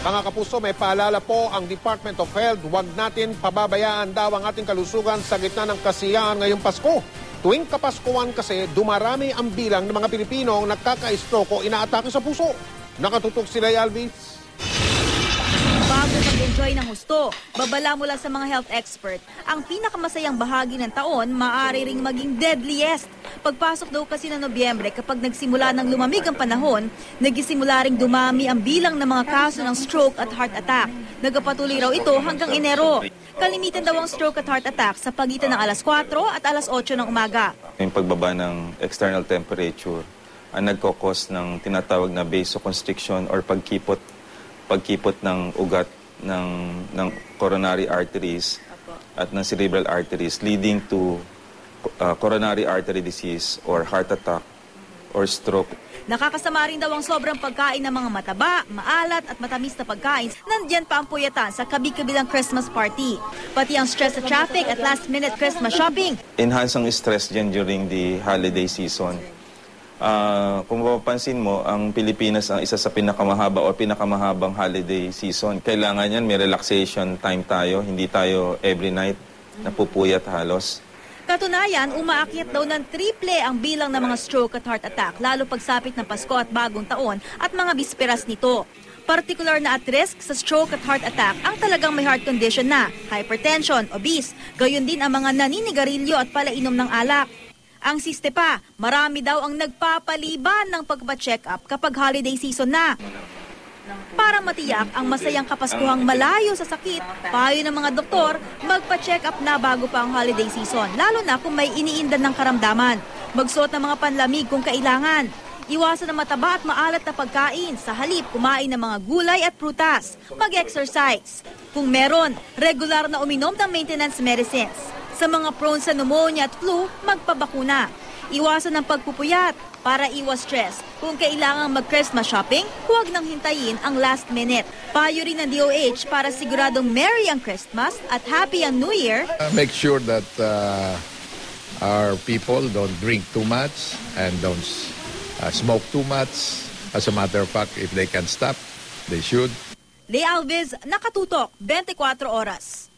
Mga kapuso, may paalala po ang Department of Health. Huwag natin pababayaan daw ang ating kalusugan sa gitna ng kasiyahan ngayong Pasko. Tuwing Kapaskuhan kasi, dumarami ang bilang ng mga Pilipinong nagkaka-stroke o inaatake sa puso. Nakatutok sila, Alvis. Bago mag-enjoy ng gusto, babala mula sa mga health expert, ang pinakamasayang bahagi ng taon maaari ring maging deadliest. Pagpasok daw kasi ng Nobyembre, kapag nagsimula ng lumamig ang panahon, nagisimula ring dumami ang bilang ng mga kaso ng stroke at heart attack. Nagpatuloy raw ito hanggang Enero. Kalimitan daw ang stroke at heart attack sa pagitan ng alas 4 at alas 8 ng umaga. Yung pagbaba ng external temperature ang nagkokos ng tinatawag na vasoconstriction or pagkipot ng ugat ng coronary arteries at ng cerebral arteries, leading to coronary artery disease or heart attack or stroke. Nakakasama rin daw ang sobrang pagkain ng mga mataba, maalat at matamis na pagkain. Nandiyan pa ang puyatan sa kabi-kabilang Christmas party. Pati ang stress sa traffic at last-minute Christmas shopping. Enhance ang stress dyan during the holiday season. Kung mapapansin mo, ang Pilipinas ang isa sa pinakamahaba o pinakamahabang holiday season. Kailangan yan, may relaxation time tayo. Hindi tayo every night napupuyat halos. Katunayan, umaakyat daw ng triple ang bilang ng mga stroke at heart attack, lalo pagsapit ng Pasko at Bagong Taon at mga bisperas nito. Partikular na at risk sa stroke at heart attack ang talagang may heart condition na, hypertension, obese, gayon din ang mga naninigarilyo at palainom ng alak. Ang siste pa, marami daw ang nagpapaliban ng pagpa-check up kapag holiday season na. Para matiyak ang masayang Kapaskuhang malayo sa sakit, payo ng mga doktor, magpa-check up na bago pa ang holiday season, lalo na kung may iniindan ng karamdaman. Magsuot ng mga panlamig kung kailangan. Iwasan ang mataba at maalat na pagkain, sa halip kumain ng mga gulay at prutas. Mag-exercise. Kung meron, regular na uminom ng maintenance medicines. Sa mga prone sa pneumonia at flu, magpabakuna. Iwasan ang pagpupuyat para iwas stress. Kung kailangang mag-Christmas shopping, huwag nang hintayin ang last minute. Payo rin ng DOH para siguradong Merry ang Christmas at Happy ang New Year. Make sure that our people don't drink too much and don't smoke too much. As a matter of fact, if they can stop, they should. Lea Alvis, Nakatutok, 24 Oras.